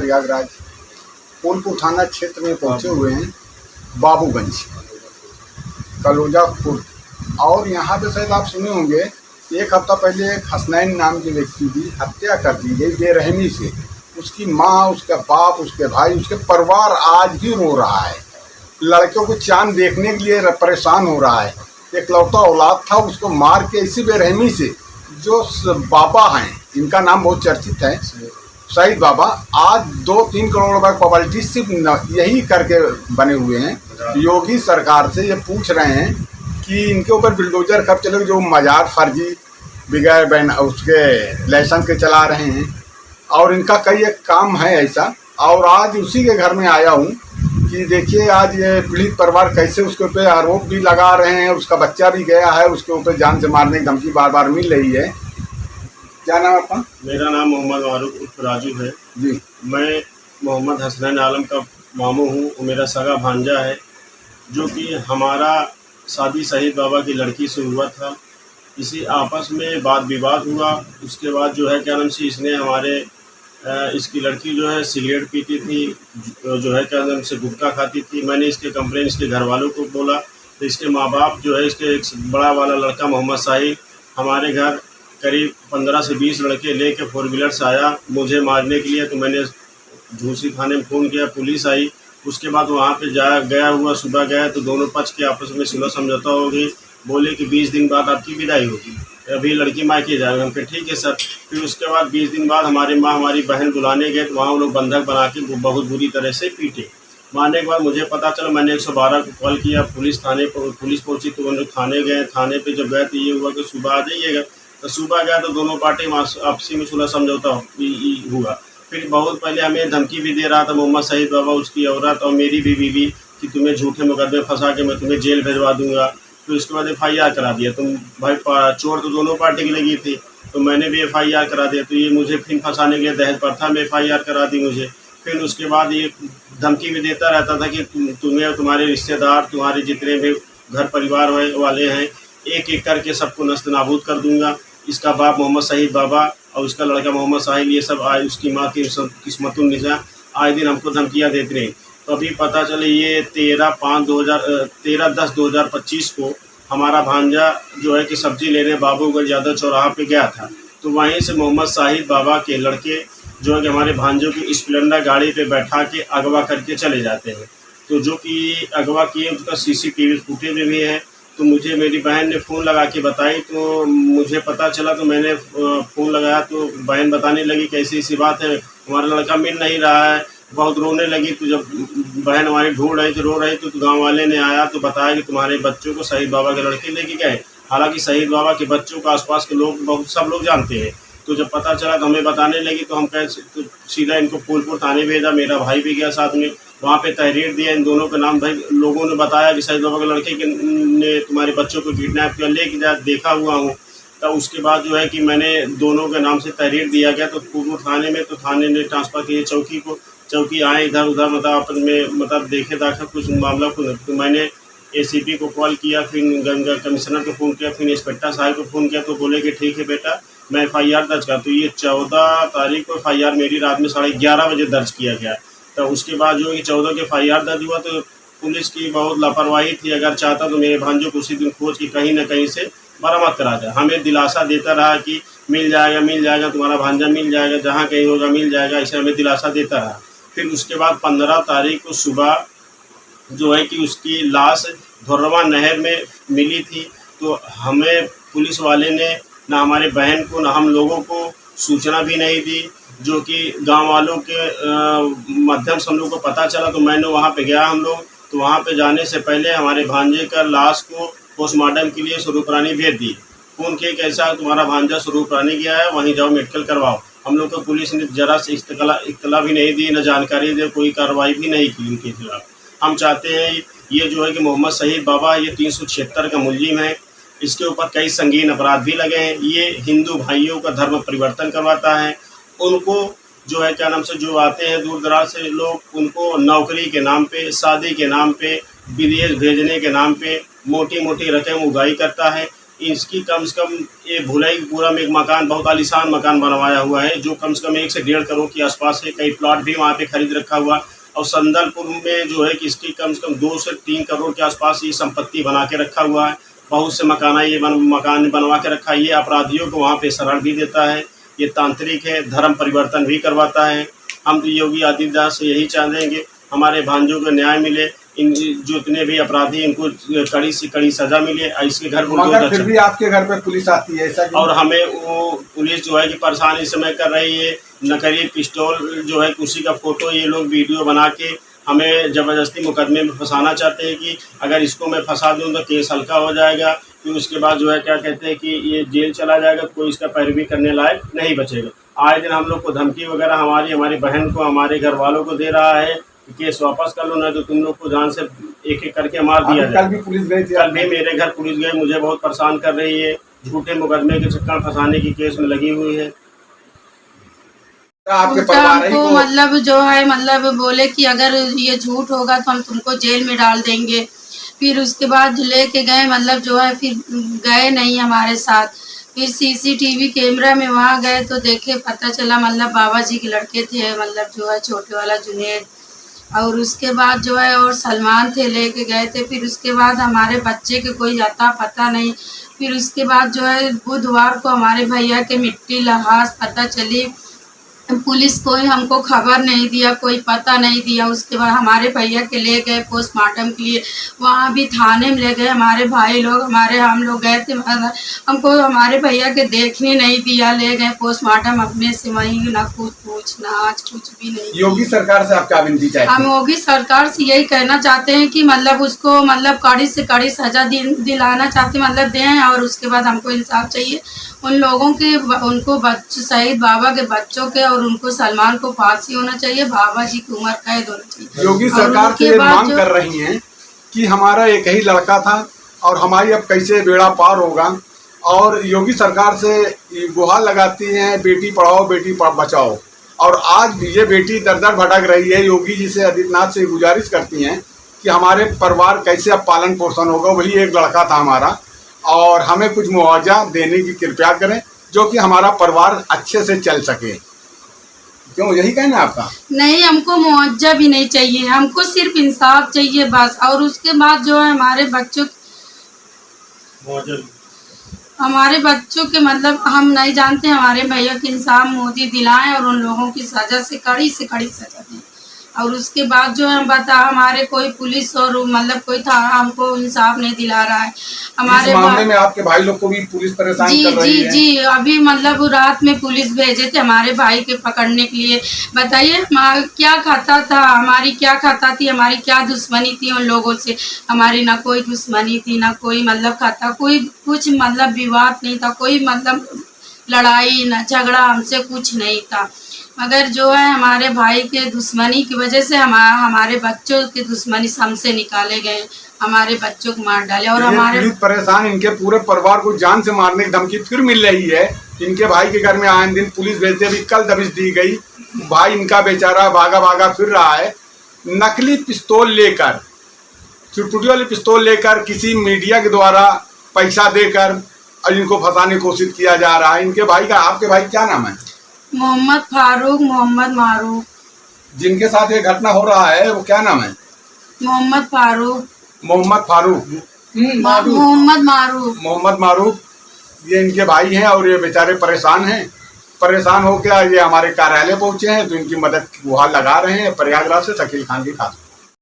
प्रयागराज फूलपुर थाना क्षेत्र में पहुंचे हुए हैं, बाबूगंज कलोजा खुर्द। और यहाँ पे शायद आप सुने होंगे, एक हफ्ता पहले एक हसनैन नाम के व्यक्ति की हत्या कर दी गई बेरहमी से। उसकी माँ, उसका बाप, उसके भाई, उसके परिवार आज भी रो रहा है। लड़कियों को चांद देखने के लिए परेशान हो रहा है। एक लौता औलाद था, उसको मार के इसी बेरहमी से। जो बाबा हैं, इनका नाम बहुत चर्चित है, सईद बाबा, आज 2-3 करोड़ रुपए प्रॉपर्टी सिर्फ यही करके बने हुए हैं। योगी सरकार से ये पूछ रहे हैं कि इनके ऊपर बिल्डोजर कब चलेगा, जो मजार फर्जी बगैर उसके लाइसेंस के चला रहे हैं। और इनका कई एक काम है ऐसा। और आज उसी के घर में आया हूँ कि देखिए आज ये पीड़ित परिवार कैसे उसके ऊपर आरोप भी लगा रहे हैं। उसका बच्चा भी गया है, उसके ऊपर जान से मारने की धमकी बार बार मिल रही है। क्या नाम आपका? मेरा नाम मोहम्मद मारूफ उर्फ राजू है जी। मैं मोहम्मद हसनैन आलम का मामू हूँ। मेरा सगा भांजा है, जो कि हमारा शादी शहीद बाबा की लड़की से हुआ था। इसी आपस में वाद विवाद हुआ। उसके बाद जो है क्या नाम से इसने इसकी लड़की जो है सिगरेट पीती थी, जो है क्या नाम से गुटखा खाती थी। मैंने इसके कंप्लेन इसके घर वालों को बोला, तो इसके माँ बाप जो है, इसके एक बड़ा वाला लड़का मोहम्मद साहिल हमारे घर करीब 15 से 20 लड़के लेके 4 व्हीलर से आया मुझे मारने के लिए। तो मैंने झूसी थाने में फ़ोन किया, पुलिस आई। उसके बाद वहाँ पे गया हुआ सुबह गया तो दोनों पक्ष के आपस में सुलह समझौता हो गई। बोले कि 20 दिन बाद आपकी विदाई होगी, अभी लड़की मायके जाएगा। हम कहे ठीक है सर। फिर उसके बाद 20 दिन बाद हमारी माँ हमारी बहन बुलाने गए, तो वहाँ वो लोग बंधक बना के बहुत बुरी तरह से पीटे। मारने के बाद मुझे पता चला, मैंने 112 को कॉल किया, पुलिस पहुँची। तो वो लोग थाने गए। थाने पर जब गए तो ये हुआ कि सुबह आ जाइएगा। तो सुबह गया तो दोनों पार्टी आपसी में सुलह समझौता हुआ। फिर बहुत पहले हमें धमकी भी दे रहा था मोहम्मद सईद बाबा, उसकी औरत और मेरी भी बीवी, कि तुम्हें झूठे मुकदमे फंसा के मैं तुम्हें जेल भिजवा दूंगा। फिर उसके बाद FIR करा दिया। तुम भाई चोट तो दोनों पार्टी की लगी थी, तो मैंने भी FIR करा दिया। तो ये मुझे फिर फंसाने के लिए दहेज प्रथा में FIR करा दी मुझे। फिर उसके बाद ये धमकी भी देता रहता था कि तुम्हें और तुम्हारे रिश्तेदार, तुम्हारे जितने भी घर परिवार वाले हैं, एक एक करके सबको नस्त नाबूद कर दूंगा। इसका बाप मोहम्मद सईद बाबा और उसका लड़का मोहम्मद साहिल, ये सब आए, उसकी माँ की किस्मतुन्निसा आए दिन हमको धमकियाँ देते रहे। तो अभी पता चले ये 13/10/2025 को हमारा भांजा जो है कि सब्जी लेने बाबूगंज यादव चौराहा पे गया था। तो वहीं से मोहम्मद साहिद बाबा के लड़के जो है कि हमारे भांजों की स्प्लेंडर गाड़ी पे बैठा के अगवा करके चले जाते हैं। तो जो कि अगवा किए उसका CCTV फुटेज में भी है। तो मुझे मेरी बहन ने फ़ोन लगा के बताई, तो मुझे पता चला। तो मैंने फ़ोन लगाया तो बहन बताने लगी कैसी ऐसी बात है, हमारा लड़का मिल नहीं रहा है। बहुत रोने लगी। तो जब बहन हमारी ढूंढ रही थी, रो रही, तो गांव वाले ने आया तो बताया कि तुम्हारे बच्चों को शहीद बाबा के लड़के लेके गए। हालांकि शहीद बाबा के बच्चों को आसपास के लोग सब लोग जानते हैं। तो जब पता चला तो हमें बताने लगी। तो हम तो सीधा इनको फूलपुर थाने भेजा। मेरा भाई भी गया साथ में, वहाँ पे तहरीर दिया इन दोनों के नाम। भाई लोगों ने बताया कि शहीद बाबा के लड़के ने तुम्हारे बच्चों को किडनैप किया, लेके जा देखा हुआ हूँ। तो उसके बाद जो है कि मैंने दोनों के नाम से तहरीर दिया गया। तो फूलपुर थाने में, तो थाने ने ट्रांसफ़र किए चौकी को। चौकी आए इधर उधर, मतलब देखे दाखिल कुछ मामला को। तो मैंने ACP को कॉल किया, फिर गंगा कमिश्नर को फ़ोन किया, फिर इंस्पेक्टर साहब को फ़ोन किया। तो बोले कि ठीक है बेटा, मैं FIR दर्ज कर। तो ये 14 तारीख को FIR मेरी रात में 11:30 बजे दर्ज किया गया। तो उसके बाद जो है 14 के FIR दर्ज हुआ। तो पुलिस की बहुत लापरवाही थी। अगर चाहता तो मेरे भांजों को उसी दिन खोज के कहीं ना कहीं से बरामद करा जाए। हमें दिलासा देता रहा कि मिल जाएगा, तुम्हारा भांजा मिल जाएगा, जहाँ कहीं होगा मिल जाएगा, ऐसे हमें दिलासा देता रहा। फिर उसके बाद 15 तारीख को सुबह जो है कि उसकी लाश धुर्रवा नहर में मिली थी। तो हमें पुलिस वाले ने ना हमारे बहन को ना हम लोगों को सूचना भी नहीं दी, जो कि गांव वालों के माध्यम से हम लोग को पता चला। तो मैंने वहां पे गया हम लोग। तो वहां पे जाने से पहले हमारे भांजे का लाश को पोस्टमार्टम के लिए स्वरूपरानी भेज दी। फ़ोन किए कैसा तुम्हारा भांजा स्वरूपरानी गया है, वहीं जाओ मेडिकल करवाओ। हम लोग को पुलिस ने जरा से इत्तला भी नहीं दी, न जानकारी दी, कोई कार्रवाई भी नहीं की उनके खिलाफ। हम चाहते हैं ये जो है कि मोहम्मद सईद बाबा ये 376 का मुलजिम है। इसके ऊपर कई संगीन अपराध भी लगे हैं। ये हिंदू भाइयों का धर्म परिवर्तन करवाता है। उनको जो है क्या नाम से जो आते हैं दूर दराज से लोग, उनको नौकरी के नाम पे, शादी के नाम पे, विदेश भेजने के नाम पे मोटी मोटी रकम उगाही करता है। इसकी कम से कम ये भुलईपुरा में एक मकान, बहुत आलीशान मकान बनवाया हुआ है, जो कम से कम 1 से 1.5 करोड़ के आसपास है। कई प्लॉट भी वहाँ पे खरीद रखा हुआ, और संदलपुर में जो है कि इसकी कम से कम 2 से 3 करोड़ के आसपास ये संपत्ति बना के रखा हुआ है। बहुत से मकान बनवा के रखा है। ये अपराधियों को वहाँ पे शरण भी देता है, ये तांत्रिक है, धर्म परिवर्तन भी करवाता है। हम तो योगी आदित्यनाथ से यही चाहेंगे हमारे भांजों को न्याय मिले, इन जितने भी अपराधी इनको कड़ी से कड़ी सजा मिले। इसके घर मगर फिर भी आपके घर पे पुलिस आती है ऐसा? और हमें वो पुलिस जो है कि परेशान इस समय कर रही है। नकली पिस्तौल जो है उसी का फोटो ये लोग वीडियो बना के हमें ज़बरदस्ती मुकदमे में फंसाना चाहते हैं कि अगर इसको मैं फंसा दूं तो केस हल्का हो जाएगा, फिर उसके बाद जो है क्या कहते हैं कि ये जेल चला जाएगा, कोई इसका पैरवी करने लायक नहीं बचेगा। आए दिन हम लोग को धमकी वगैरह हमारी बहन को, हमारे घर वालों को दे रहा है कि केस वापस कर लो, नहीं तो तुम लोग को जान से एक करके मार दिया जाए। कल भी पुलिस गई थी? कल भी मेरे घर पुलिस गई, मुझे बहुत परेशान कर रही है, झूठे मुकदमे के चक्कर में फंसाने की केस में लगी हुई है। आपके उल्टा हमको मतलब जो है मतलब बोले कि अगर ये झूठ होगा तो हम तुमको जेल में डाल देंगे। फिर उसके बाद लेके गए, मतलब जो है फिर गए नहीं हमारे साथ। फिर सीसीटीवी कैमरा में वहाँ गए तो देखे, पता चला मतलब बाबा जी के लड़के थे, मतलब जो है छोटे वाला जुनेद, और उसके बाद जो है और सलमान थे, लेके गए थे। फिर उसके बाद हमारे बच्चे के कोई आता पता नहीं। फिर उसके बाद जो है बुधवार को हमारे भैया के मिट्टी लहास पता चली, पुलिस कोई हमको खबर नहीं दिया, कोई पता नहीं दिया। उसके बाद हमारे भैया के ले गए पोस्टमार्टम के लिए, वहाँ भी थाने में ले गए हमारे भाई लोग, हम लोग गए थे, हमको हमारे भैया के देखने नहीं दिया, ले गए पोस्टमार्टम अपने से वहीं, ना कुछ पूछना आज कुछ भी नहीं। योगी सरकार से आप क्या विनती चाहते हैं? हम योगी सरकार से यही कहना चाहते हैं कि मतलब उसको मतलब कड़ी से कड़ी सजा दिलाना चाहते, मतलब दें, और उसके बाद हमको इंसाफ चाहिए उन लोगों के, उनको बच्चों शहीद बाबा के बच्चों के, और उनको सलमान को फांसी होना चाहिए, बाबा जी की उम्र कैद होना चाहिए। योगी सरकार से मांग कर रही हैं कि हमारा एक ही लड़का था और हमारी अब कैसे बेड़ा पार होगा, और योगी सरकार से गुहार लगाती हैं बेटी पढ़ाओ बेटी बचाओ। और आज ये बेटी दर दर भटक रही है, योगी जी से आदित्यनाथ से गुजारिश करती हैं कि हमारे परिवार कैसे अब पालन पोषण होगा। वही एक लड़का था हमारा, और हमें कुछ मुआवजा देने की कृपया करें, जो कि हमारा परिवार अच्छे से चल सके। क्यों, यही कहना है आपका? नहीं, हमको मुआवजा भी नहीं चाहिए, हमको सिर्फ इंसाफ चाहिए बस। और उसके बाद जो है हमारे बच्चों के मतलब हम नहीं जानते, हमारे भैया के इंसाफ मोदी दिलाएं और उन लोगों की सजा से कड़ी सजा दें। और उसके बाद जो है बता, हमारे कोई पुलिस और मतलब कोई थाना हमको इंसाफ नहीं दिला रहा है। हमारे इस मामले में आपके भाई लोग को भी पुलिस परेशान कर रही है? जी, अभी मतलब रात में पुलिस भेजे थे हमारे भाई के पकड़ने के लिए। बताइए क्या खाता था, हमारी क्या खाता थी, हमारी क्या दुश्मनी थी उन लोगों से? हमारी ना कोई दुश्मनी थी, ना कोई मतलब खाता, कोई कुछ मतलब विवाद नहीं था, कोई मतलब लड़ाई ना झगड़ा हमसे कुछ नहीं था। मगर जो है हमारे भाई के दुश्मनी की वजह से हमारे बच्चों के दुश्मनी हमसे निकाले गए, हमारे बच्चों को मार डाले। और हमारे परेशान, इनके पूरे परिवार को जान से मारने की धमकी फिर मिल रही है। इनके भाई के घर में आए दिन पुलिस भेजते, अभी कल दबिश दी गई। भाई इनका बेचारा भागा फिर रहा है, नकली पिस्तौल लेकर, चुटपुटी वाली पिस्तौल लेकर किसी मीडिया के द्वारा पैसा देकर और इनको फंसाने की कोशिश किया जा रहा है। इनके भाई का, आपके भाई क्या नाम है? मोहम्मद फारूक, मोहम्मद मारूफ। जिनके साथ ये घटना हो रहा है वो क्या नाम है? मोहम्मद फारूक। मोहम्मद मारूफ ये इनके भाई हैं, और ये बेचारे परेशान होकर ये हमारे कार्यालय पहुंचे हैं, तो इनकी मदद की गुहार लगा रहे हैं। प्रयागराज से शकील खान की खास।